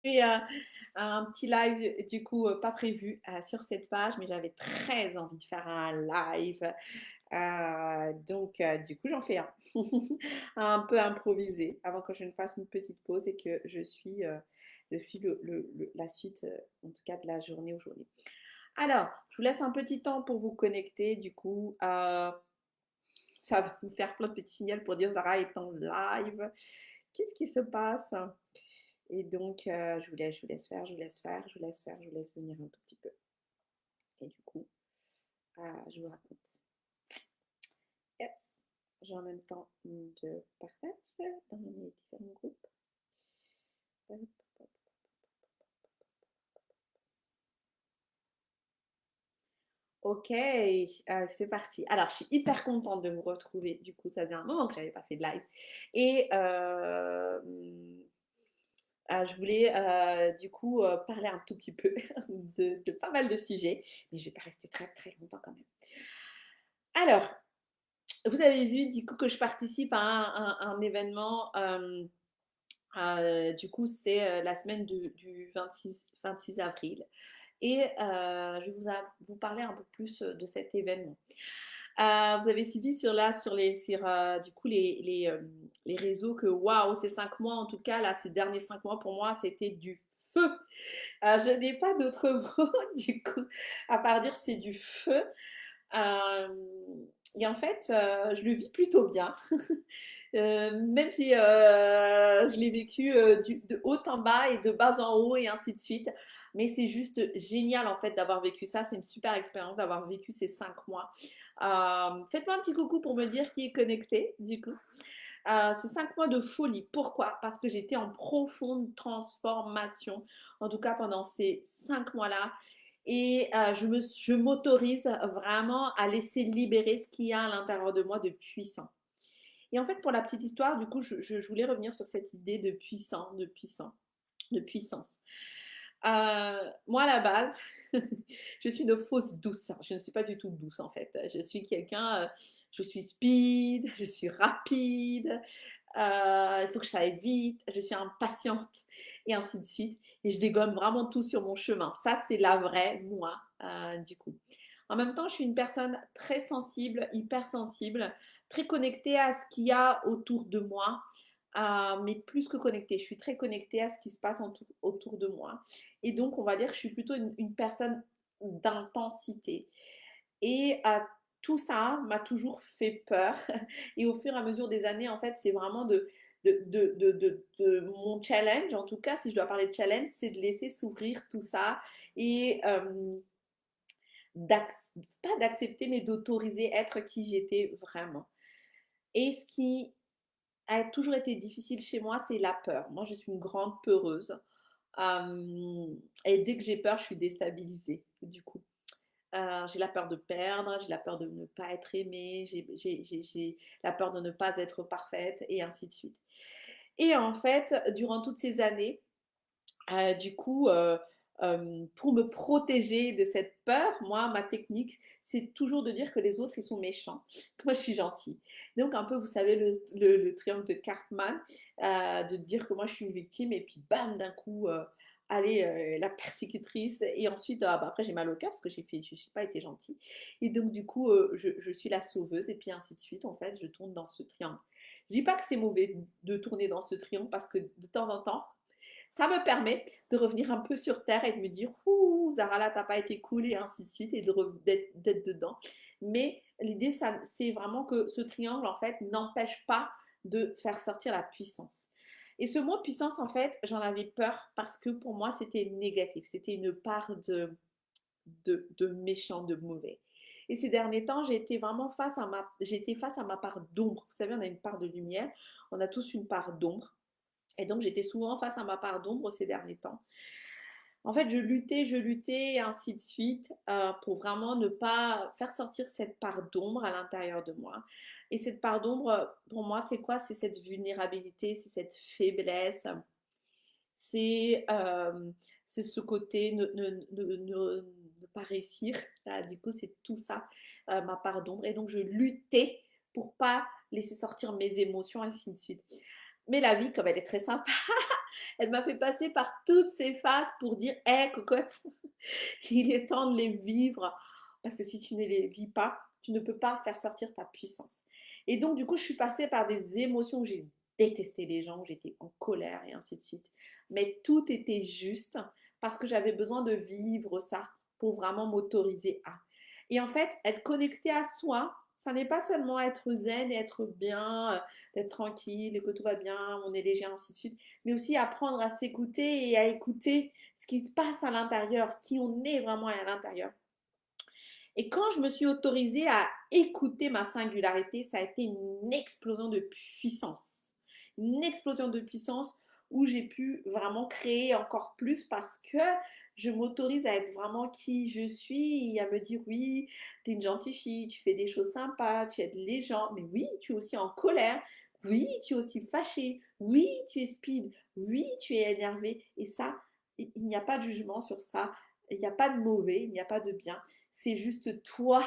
fait un petit live, du coup, pas prévu sur cette page, mais j'avais très envie de faire un live. Donc, du coup, j'en fais un. Un peu improvisé, avant que je ne fasse une petite pause et que je suis la suite, en tout cas, de la journée aujourd'hui. Alors, je vous laisse un petit temps pour vous connecter. Du coup, ça va vous faire plein de petits signaux pour dire Zara est en live. Qu'est-ce qui se passe? Et donc, je vous laisse faire, je vous laisse faire, je vous laisse faire, je vous laisse venir un tout petit peu. Et du coup, je vous raconte. Yes. J'ai en même temps de partage dans mes différents groupes. Ok, c'est parti. Alors, je suis hyper contente de vous retrouver. Du coup, ça faisait un moment que j'avais pas fait de live. Et je voulais du coup parler un tout petit peu de pas mal de sujets, mais je vais pas rester très très longtemps quand même. Alors, vous avez vu du coup que je participe à un événement. Du coup, c'est la semaine du 26 avril. Et je vais vous parler un peu plus de cet événement. Vous avez suivi sur du coup les réseaux que waouh, ces 5 mois en tout cas, là, ces derniers 5 mois pour moi, c'était du feu. Je n'ai pas d'autre mot du coup, à part dire c'est du feu. Euh, et en fait, je le vis plutôt bien. Même si je l'ai vécu de haut en bas et de bas en haut et ainsi de suite. Mais c'est juste génial en fait d'avoir vécu ça. C'est une super expérience d'avoir vécu ces 5 mois. Faites-moi un petit coucou pour me dire qui est connecté du coup. Ces 5 mois de folie. Pourquoi? Parce que j'étais en profonde transformation, en tout cas pendant ces 5 mois-là. Et je m'autorise vraiment à laisser libérer ce qu'il y a à l'intérieur de moi de puissant. Et en fait, pour la petite histoire, du coup, je voulais revenir sur cette idée de puissant, de puissance. Moi, à la base, je suis une fausse douce. Je ne suis pas du tout douce, en fait. Je suis speed, je suis rapide, il faut que ça aille vite, je suis impatiente, et ainsi de suite. Et je dégomme vraiment tout sur mon chemin. Ça, c'est la vraie moi, du coup. En même temps, je suis une personne très sensible, hypersensible, très connectée à ce qu'il y a autour de moi, mais plus que connectée. Je suis très connectée à ce qui se passe autour de moi. Et donc, on va dire que je suis plutôt une personne d'intensité. Et tout ça m'a toujours fait peur. Et au fur et à mesure des années, en fait, c'est vraiment de mon challenge, en tout cas, si je dois parler de challenge, c'est de laisser s'ouvrir tout ça et pas d'accepter, mais d'autoriser être qui j'étais vraiment. Et ce qui a toujours été difficile chez moi, c'est la peur. Moi, je suis une grande peureuse. Et dès que j'ai peur, je suis déstabilisée, du coup. J'ai la peur de perdre, j'ai la peur de ne pas être aimée, j'ai la peur de ne pas être parfaite, et ainsi de suite. Et en fait, durant toutes ces années, du coup, pour me protéger de cette peur, moi, ma technique, c'est toujours de dire que les autres, ils sont méchants, que moi, je suis gentille. Donc, un peu, vous savez, le triomphe de Cartman, de dire que moi, je suis une victime, et puis bam, d'un coup, allez, la persécutrice, et ensuite, bah, après, j'ai mal au cœur parce que je n'ai pas été gentille. Et donc, du coup, je suis la sauveuse, et puis ainsi de suite, en fait, je tourne dans ce triangle. Je dis pas que c'est mauvais de tourner dans ce triangle parce que de temps en temps, ça me permet de revenir un peu sur terre et de me dire ouh, Zara, là, t'as pas été cool et ainsi de suite et d'être dedans. Mais l'idée, c'est vraiment que ce triangle, en fait, n'empêche pas de faire sortir la puissance. Et ce mot puissance, en fait, j'en avais peur parce que pour moi, c'était négatif. C'était une part de méchant, de mauvais. Et ces derniers temps, j'ai été face à ma part d'ombre. Vous savez, on a une part de lumière, on a tous une part d'ombre. Et donc, j'étais souvent face à ma part d'ombre ces derniers temps. En fait, je luttais, et ainsi de suite, pour vraiment ne pas faire sortir cette part d'ombre à l'intérieur de moi. Et cette part d'ombre, pour moi, c'est quoi? C'est cette vulnérabilité, c'est cette faiblesse, c'est c'est ce côté ne pas réussir. Là, du coup, c'est tout ça, ma part d'ombre. Et donc, je luttais pour pas laisser sortir mes émotions, ainsi de suite. Mais la vie, comme elle est très sympa, Elle m'a fait passer par toutes ces phases pour dire, hé, cocotte, il est temps de les vivre. Parce que si tu ne les vis pas, tu ne peux pas faire sortir ta puissance. Et donc, du coup, je suis passée par des émotions où j'ai détesté les gens, où j'étais en colère et ainsi de suite. Mais tout était juste parce que j'avais besoin de vivre ça pour vraiment m'autoriser à. Et en fait, être connecté à soi, ça n'est pas seulement être zen et être bien, d'être tranquille et que tout va bien, on est léger, ainsi de suite, mais aussi apprendre à s'écouter et à écouter ce qui se passe à l'intérieur, qui on est vraiment à l'intérieur. Et quand je me suis autorisée à écouter ma singularité, ça a été une explosion de puissance. Une explosion de puissance où j'ai pu vraiment créer encore plus parce que je m'autorise à être vraiment qui je suis et à me dire oui, tu es une gentille fille, tu fais des choses sympas, tu aides les gens, mais oui, tu es aussi en colère, oui, tu es aussi fâché, oui, tu es speed, oui, tu es énervé. Et ça, il n'y a pas de jugement sur ça, il n'y a pas de mauvais, il n'y a pas de bien, c'est juste toi.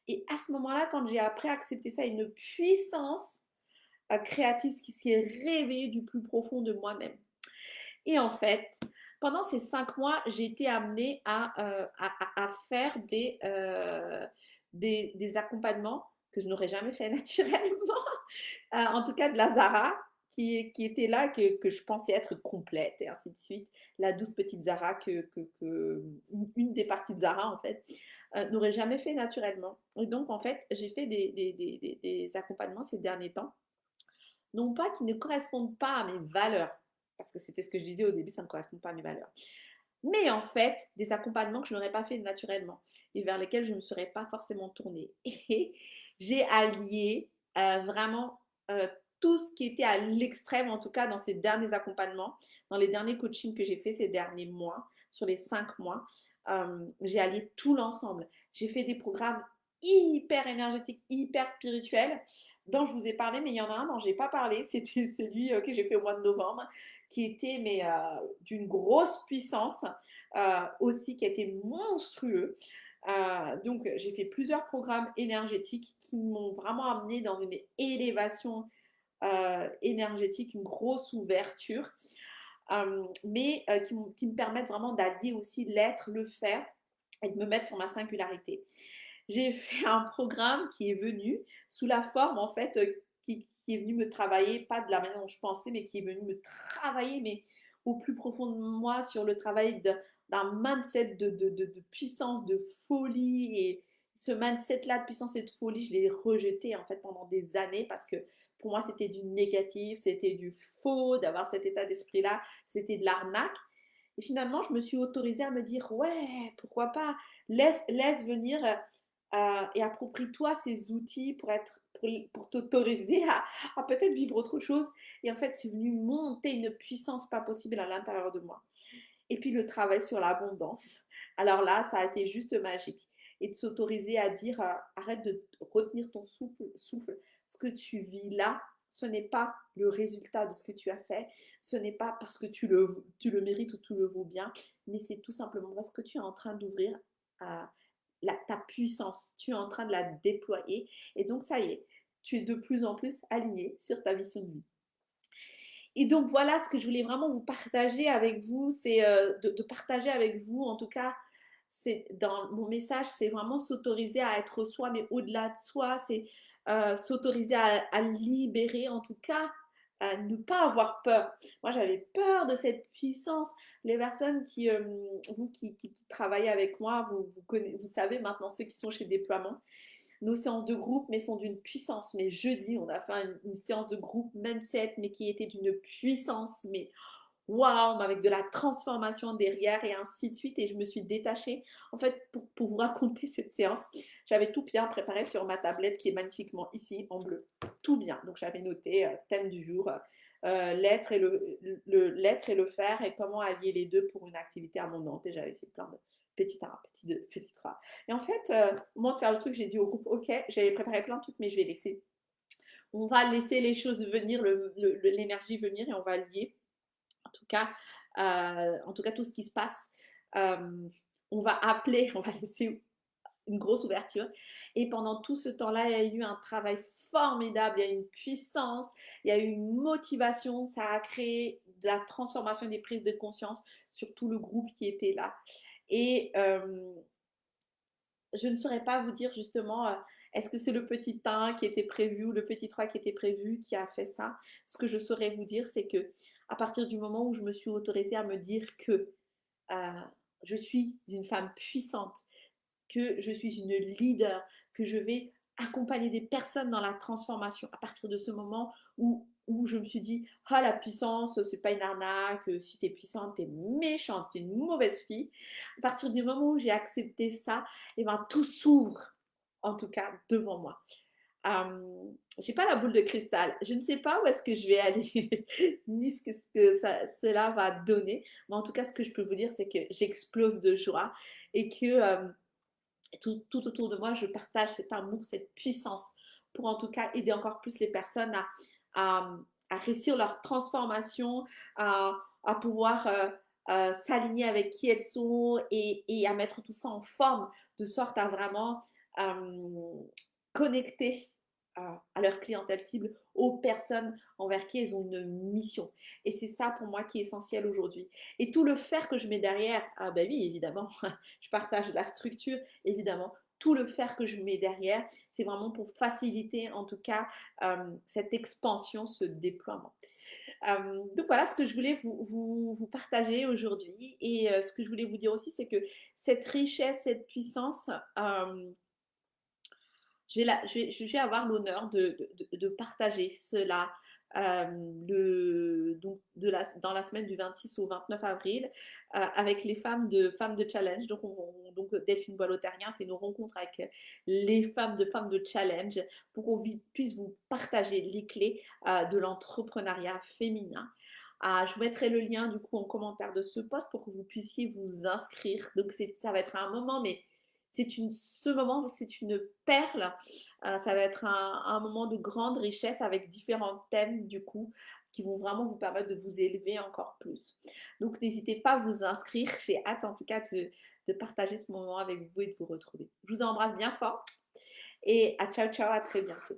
Et à ce moment-là, quand j'ai appris à accepter ça, une puissance créative, ce qui s'est réveillé du plus profond de moi-même. Et en fait, pendant ces 5 mois, j'ai été amenée à faire des accompagnements que je n'aurais jamais fait naturellement. En tout cas, de la Zara, qui était là, que je pensais être complète, et ainsi de suite. La douce petite Zara, une des parties de Zara, en fait, n'aurait jamais fait naturellement. Et donc, en fait, j'ai fait des accompagnements ces derniers temps, non pas qui ne correspondent pas à mes valeurs, parce que c'était ce que je disais au début, ça ne correspond pas à mes valeurs. Mais en fait, des accompagnements que je n'aurais pas fait naturellement et vers lesquels je ne me serais pas forcément tournée. Et j'ai allié vraiment tout ce qui était à l'extrême, en tout cas dans ces derniers accompagnements, dans les derniers coachings que j'ai fait ces derniers mois, sur les 5 mois. J'ai allié tout l'ensemble. J'ai fait des programmes hyper énergétiques, hyper spirituels, dont je vous ai parlé, mais il y en a un dont je n'ai pas parlé, c'était celui que j'ai fait au mois de novembre, qui était mais d'une grosse puissance, aussi qui a été monstrueux. Donc j'ai fait plusieurs programmes énergétiques qui m'ont vraiment amené dans une élévation énergétique, une grosse ouverture, mais qui me permettent vraiment d'allier aussi l'être, le faire et de me mettre sur ma singularité. J'ai fait un programme qui est venu sous la forme, en fait, qui est venu me travailler, pas de la manière dont je pensais, mais qui est venu me travailler, mais au plus profond de moi, sur le travail d'un mindset de puissance, de folie. Et ce mindset-là de puissance et de folie, je l'ai rejeté, en fait, pendant des années parce que pour moi, c'était du négatif, c'était du faux d'avoir cet état d'esprit-là, c'était de l'arnaque. Et finalement, je me suis autorisée à me dire, ouais, pourquoi pas, laisse venir et approprie-toi ces outils pour t'autoriser à peut-être vivre autre chose. Et en fait, c'est venu monter une puissance pas possible à l'intérieur de moi. Et puis le travail sur l'abondance. Alors là, ça a été juste magique. Et de s'autoriser à dire, arrête de retenir ton souffle. Ce que tu vis là, ce n'est pas le résultat de ce que tu as fait. Ce n'est pas parce que tu le mérites ou tu le vaux bien, mais c'est tout simplement parce que tu es en train d'ouvrir à ta puissance. Tu es en train de la déployer. Et donc, ça y est, tu es de plus en plus aligné sur ta vision de vie. Et donc voilà ce que je voulais vraiment vous partager avec vous, c'est de partager avec vous, en tout cas, c'est dans mon message, c'est vraiment s'autoriser à être soi, mais au-delà de soi, c'est s'autoriser à libérer, en tout cas, à ne pas avoir peur. Moi, j'avais peur de cette puissance. Les personnes vous qui travaillez avec moi, vous savez maintenant, ceux qui sont chez Déploiement, nos séances de groupe, mais sont d'une puissance. Mais jeudi, on a fait une séance de groupe mindset, mais qui était d'une puissance, mais waouh, avec de la transformation derrière et ainsi de suite. Et je me suis détachée. En fait, pour vous raconter cette séance, j'avais tout bien préparé sur ma tablette qui est magnifiquement ici en bleu. Tout bien. Donc j'avais noté thème du jour. L'être et l'être et le faire et comment allier les deux pour une activité abondante. Et j'avais fait plein de petits 1, petit 2, petit 3. Et en fait, au moment de faire le truc, j'ai dit au groupe, ok, j'avais préparé plein de trucs, mais je vais laisser. On va laisser les choses venir, l'énergie venir et on va lier. En tout cas, tout ce qui se passe, on va appeler, on va laisser une grosse ouverture. Et pendant tout ce temps-là, il y a eu un travail formidable, il y a eu une puissance, il y a eu une motivation, ça a créé de la transformation des prises de conscience sur tout le groupe qui était là. Et je ne saurais pas vous dire justement, est-ce que c'est le petit 1 qui était prévu ou le petit 3 qui était prévu qui a fait ça. Ce que je saurais vous dire, c'est que à partir du moment où je me suis autorisée à me dire que euh, je suis une femme puissante, que je suis une leader, que je vais accompagner des personnes dans la transformation. À partir de ce moment où je me suis dit, ah, la puissance, c'est pas une arnaque, si t'es puissante, t'es méchante, t'es une mauvaise fille. À partir du moment où j'ai accepté ça, et ben, tout s'ouvre, en tout cas, devant moi. J'ai pas la boule de cristal. Je ne sais pas où est-ce que je vais aller, ni ce que cela va donner. Mais en tout cas, ce que je peux vous dire, c'est que j'explose de joie et que tout autour de moi, je partage cet amour, cette puissance pour en tout cas aider encore plus les personnes à, à réussir leur transformation, à pouvoir s'aligner avec qui elles sont et à mettre tout ça en forme de sorte à vraiment connecter à leur clientèle cible, aux personnes envers qui elles ont une mission. Et c'est ça pour moi qui est essentiel aujourd'hui. Et tout le faire que je mets derrière, ah ben oui, évidemment, je partage la structure, évidemment. Tout le faire que je mets derrière, c'est vraiment pour faciliter en tout cas cette expansion, ce déploiement. Donc voilà ce que je voulais vous partager aujourd'hui. Et ce que je voulais vous dire aussi, c'est que cette richesse, cette puissance, je vais avoir l'honneur de partager cela donc dans la semaine du 26 au 29 avril avec les femmes de challenge. Donc Delphine Boileau-Terrien fait nos rencontres avec les femmes de challenge pour qu'on puisse vous partager les clés de l'entrepreneuriat féminin. Je vous mettrai le lien du coup en commentaire de ce post pour que vous puissiez vous inscrire. Donc ça va être un moment, mais ce moment, c'est une perle. Ça va être un moment de grande richesse avec différents thèmes du coup qui vont vraiment vous permettre de vous élever encore plus. Donc n'hésitez pas à vous inscrire. J'ai hâte en tout cas de partager ce moment avec vous et de vous retrouver. Je vous embrasse bien fort et à ciao ciao, à très bientôt.